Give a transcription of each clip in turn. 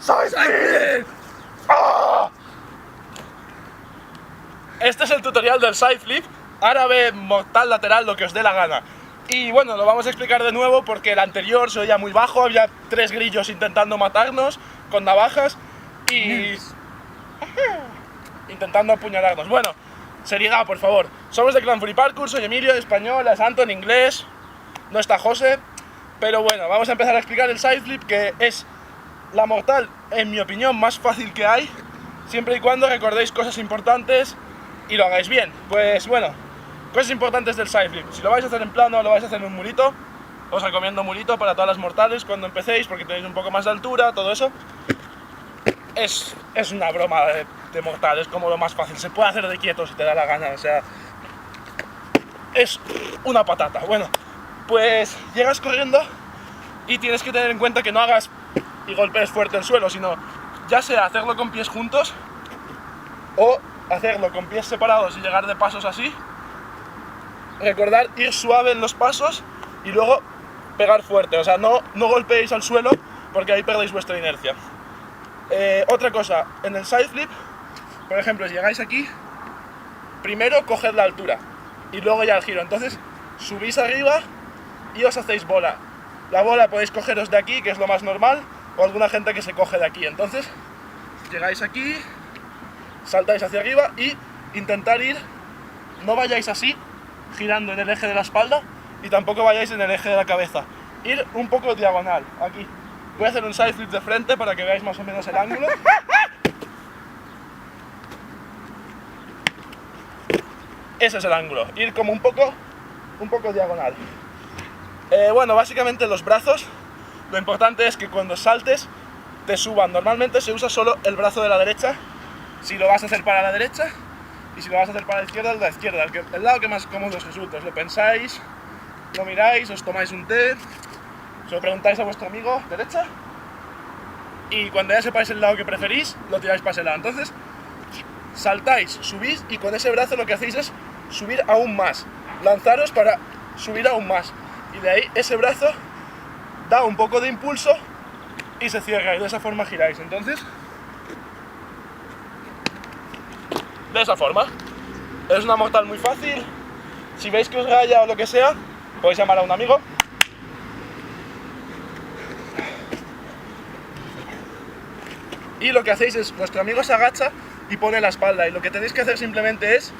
¡Sideflip! ¡Oh! Este es el tutorial del sideflip, árabe, mortal, lateral, lo que os dé la gana. Y bueno, lo vamos a explicar de nuevo porque el anterior se oía muy bajo, había 3 grillos intentando matarnos con navajas y... intentando apuñalarnos. Bueno, seriedad, por favor. Somos de ClanFury Parkour, soy Emilio, de español, es Anto en inglés, no está José. Pero bueno, vamos a empezar a explicar el sideflip, que es la mortal, en mi opinión, más fácil que hay, siempre y cuando recordéis cosas importantes y lo hagáis bien. Pues bueno, cosas importantes del sideflip. Si lo vais a hacer en plano o lo vais a hacer en un murito, os recomiendo murito para todas las mortales cuando empecéis, porque tenéis un poco más de altura, todo eso. Es una broma de mortal, es como lo más fácil. Se puede hacer de quieto si te da la gana, o sea, es una patata. Bueno, pues llegas corriendo y tienes que tener en cuenta que no hagas y golpees fuerte el suelo, sino ya sea hacerlo con pies juntos o hacerlo con pies separados y llegar de pasos así. Recordar ir suave en los pasos y luego pegar fuerte, o sea, no golpeéis al suelo porque ahí perdéis vuestra inercia. Otra cosa, en el sideflip, por ejemplo, si llegáis aquí, primero coged la altura y luego ya el giro, entonces subís arriba y os hacéis bola. La bola podéis cogeros de aquí, que es lo más normal, o alguna gente que se coge de aquí. Entonces, llegáis aquí, saltáis hacia arriba y intentar ir, no vayáis así, girando en el eje de la espalda, y tampoco vayáis en el eje de la cabeza. Ir un poco diagonal, aquí. Voy a hacer un sideflip de frente para que veáis más o menos el ángulo. Ese es el ángulo, ir como un poco diagonal. Bueno, básicamente los brazos, lo importante es que cuando saltes te suban. Normalmente se usa solo el brazo de la derecha, si lo vas a hacer para la derecha, y si lo vas a hacer para la izquierda, el lado que más cómodo os resulta. Os lo pensáis, lo miráis, os tomáis un té, se lo preguntáis a vuestro amigo, derecha, y cuando ya sepáis el lado que preferís, lo tiráis para ese lado. Entonces, saltáis, subís, y con ese brazo lo que hacéis es subir aún más, lanzaros para subir aún más. Y de ahí ese brazo da un poco de impulso y se cierra, y de esa forma giráis. Entonces, de esa forma. Es una mortal muy fácil. Si veis que os raya o lo que sea, podéis llamar a un amigo. Y lo que hacéis es, vuestro amigo se agacha y pone la espalda, y lo que tenéis que hacer simplemente es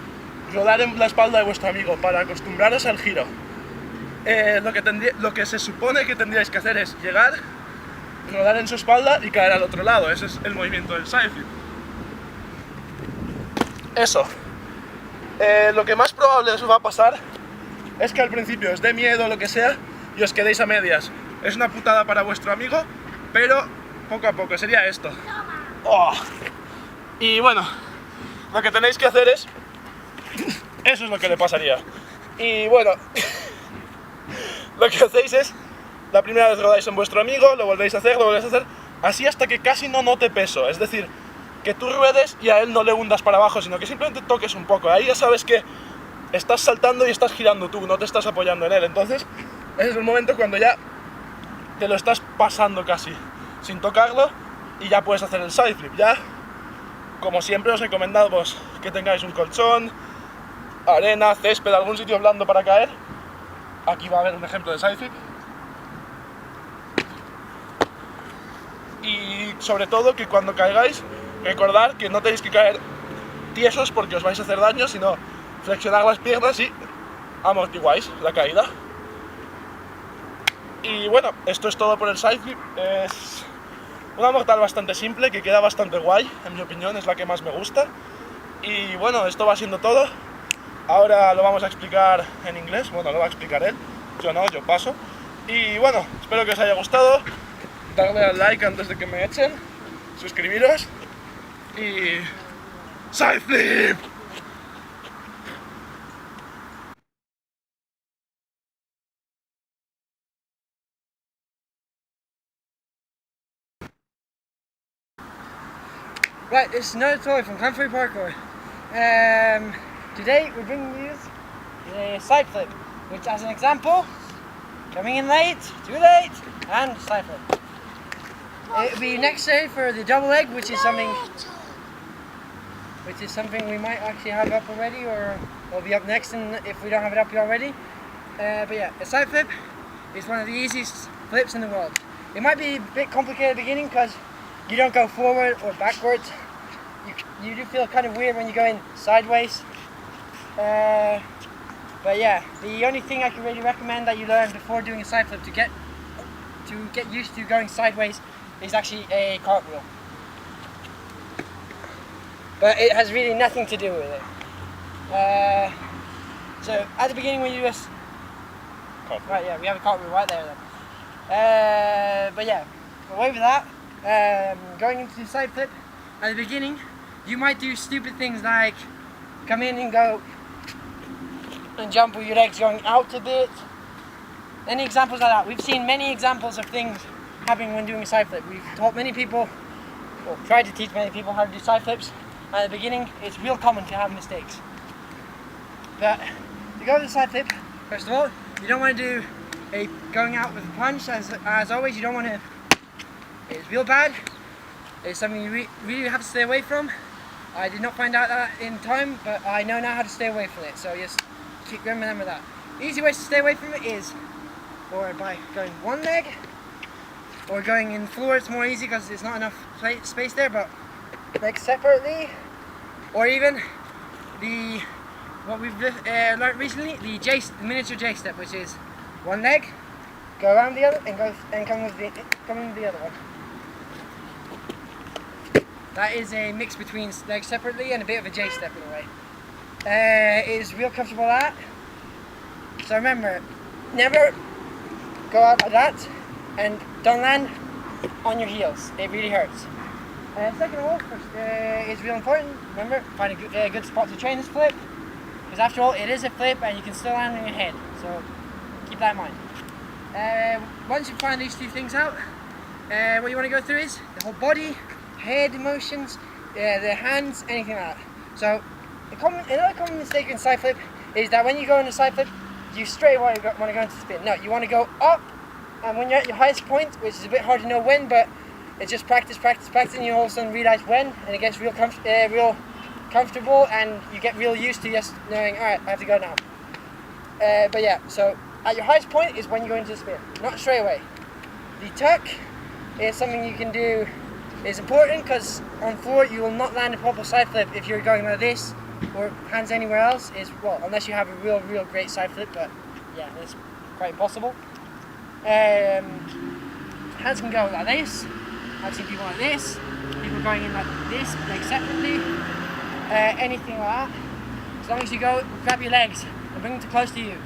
rodar en la espalda de vuestro amigo para acostumbraros al giro. Lo que se supone que tendríais que hacer es llegar, rodar en su espalda y caer al otro lado. Ese es el movimiento del sideflip. Eso. Lo que más probable os va a pasar es que al principio os dé miedo o lo que sea y os quedéis a medias. Es una putada para vuestro amigo, pero poco a poco sería esto. Oh. Y bueno, lo que tenéis que hacer es... eso es lo que le pasaría. Y bueno... lo que hacéis es, la primera vez rodáis en vuestro amigo, lo volvéis a hacer, así hasta que casi no note peso. Es decir, que tú ruedes y a él no le hundas para abajo, sino que simplemente toques un poco. Ahí ya sabes que estás saltando y estás girando tú, no te estás apoyando en él. Entonces, ese es el momento cuando ya te lo estás pasando casi, sin tocarlo, y ya puedes hacer el sideflip. Ya, como siempre, os recomendamos que tengáis un colchón, arena, césped, algún sitio blando para caer. Aquí va a haber un ejemplo de sideflip. Y sobre todo que cuando caigáis, recordad que no tenéis que caer tiesos porque os vais a hacer daño, sino flexionar las piernas y amortiguáis la caída. Y bueno, esto es todo por el sideflip. Es una mortal bastante simple, que queda bastante guay, en mi opinión, es la que más me gusta. Y bueno, esto va siendo todo. Ahora lo vamos a explicar en inglés, bueno, lo va a explicar él, yo no, yo paso. Y bueno, espero que os haya gustado, darle al like antes de que me echen, suscribiros y... ¡sideflip! Right, it's another toy from ClanFury Parkour. Today we're bringing you the side flip, which as an example, coming in late, too late, and side flip. It'll be necessary for the double leg, which is something we might actually have up already, or will be up next if we don't have it up already. But yeah, a side flip is one of the easiest flips in the world. It might be a bit complicated at the beginning because you don't go forward or backwards. You do feel kind of weird when you go in sideways. But yeah, the only thing I can really recommend that you learn before doing a side flip to get used to going sideways is actually a cartwheel. But it has really nothing to do with it. So at the beginning when you just right, yeah, we have a cartwheel right there then. But yeah, away with that. Going into the side flip, at the beginning, you might do stupid things like come in and go and jump with your legs going out a bit. Any examples like that? We've seen many examples of things happening when doing a side flip. We've taught many people, or tried to teach many people how to do side flips. At the beginning, it's real common to have mistakes. But to go to the side flip, first of all, you don't want to do a going out with a punch. As always, you don't want to. It's real bad. It's something you really have to stay away from. I did not find out that in time, but I know now how to stay away from it. So just keep remembering that. Easy ways to stay away from it is, or by going one leg, or going in floor. It's more easy because there's not enough space there. But legs separately, or even what we've learned recently, the miniature J step, which is one leg, go around the other, and come in the other one. That is a mix between legs separately and a bit of a J step in a way. It is real comfortable at. So remember, never go out like that, and don't land on your heels. It really hurts. Second of all, it's real important. Remember, find a good spot to train this flip, because after all, it is a flip, and you can still land on your head. So keep that in mind. Once you find these two things out, what you want to go through is the whole body, head motions, the hands, anything like that. So another common mistake in side flip is that when you go into side flip, you straight away want to go into spin. No, you want to go up, and when you're at your highest point, which is a bit hard to know when, but it's just practice, and you all of a sudden realize when, and it gets real comfortable, and you get real used to just knowing, alright, I have to go now. But yeah, so at your highest point is when you go into the spin, not straight away. The tuck is something you can do. It's important because on floor you will not land a proper side flip if you're going like this or hands anywhere else. Unless you have a real great side flip, but yeah, it's quite impossible. Hands can go like this. I've seen people like this, people going in like this, legs separately, anything like that. As long as you go, grab your legs and bring them too close to you.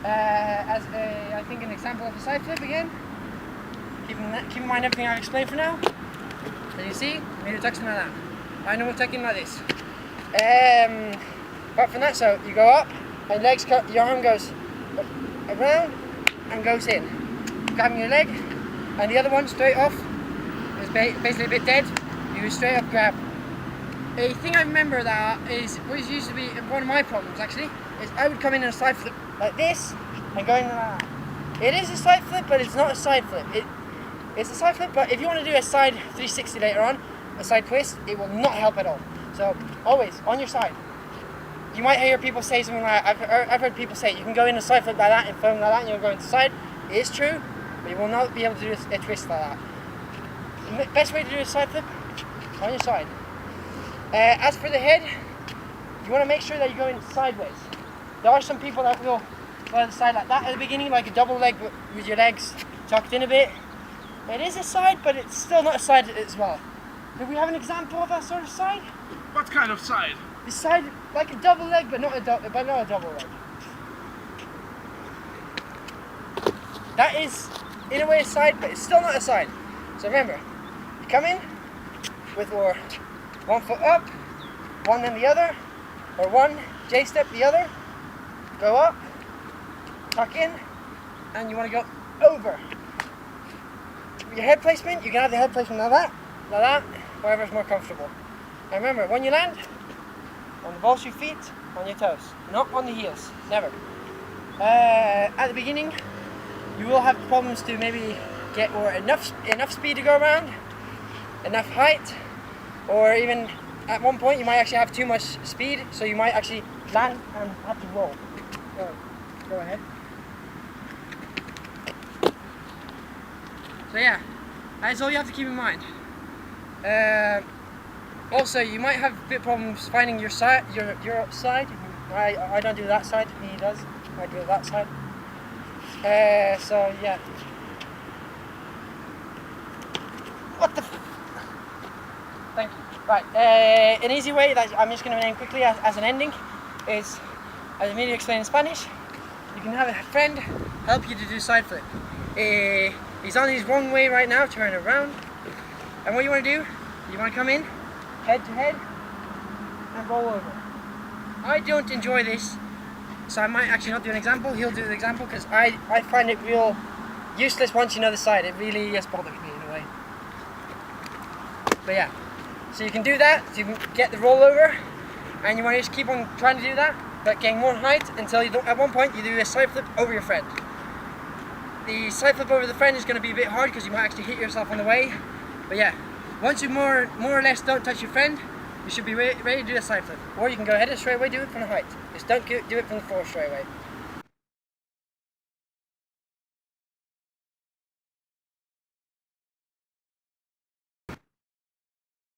I think an example of a side flip again. Keep in mind everything I've explained for now. As you see, maybe tucking like that. I know we're tucking like this. Apart from that, so you go up, and your arm goes around and goes in. Grabbing your leg, and the other one straight off. It's basically a bit dead. You straight up grab. A thing I remember that what used to be one of my problems actually is I would come in a side flip like this and go in like that. It is a side flip, but it's not a side flip. It's a side flip, but if you want to do a side 360 later on, a side twist, it will not help at all. So always on your side. You might hear people say something like, I've heard people say you can go in a side flip like that and film like that and you'll go into the side. It is true, but you will not be able to do a twist like that. The best way to do a side flip, on your side. As for the head, you want to make sure that you're going sideways. There are some people that will go to the side like that at the beginning, like a double leg with your legs tucked in a bit. It is a side, but it's still not a side as well. Do we have an example of that sort of side? What kind of side? The side like a double leg, but not a double leg. That is, in a way, a side, but it's still not a side. So remember, you come in with your one foot up, one then the other, or one J step the other, go up, tuck in, and you want to go over. Your head placement, you can have the head placement like that, wherever is more comfortable. And remember, when you land, on the balls of your feet, on your toes, not on the heels, never. At the beginning, you will have problems to maybe get or enough speed to go around, enough height, or even at one point you might actually have too much speed, so you might actually land and have to roll. Go ahead. So yeah, that's all you have to keep in mind. Also, you might have a bit of problems finding your side. Your side. I don't do that side. He does. I do that side. So yeah. What the? Thank you. Right. An easy way that I'm just going to name quickly as an ending is, as Emilio explained in Spanish, you can have a friend help you to do side flip. He's on his wrong way right now, turn around, and what you want to do, you want to come in, head to head, and roll over. I don't enjoy this, so I might actually not do an example. He'll do the example because I find it real useless once you know the side. It really just bothers me in a way. But yeah, so you can do that, so you can get the rollover, and you want to just keep on trying to do that, but getting more height until you don't, at one point you do a side flip over your friend. The side flip over the friend is going to be a bit hard because you might actually hit yourself on the way. But yeah, once you more or less don't touch your friend, you should be ready to do a side flip. Or you can go ahead and straight away do it from the height. Just don't do it from the floor straight away.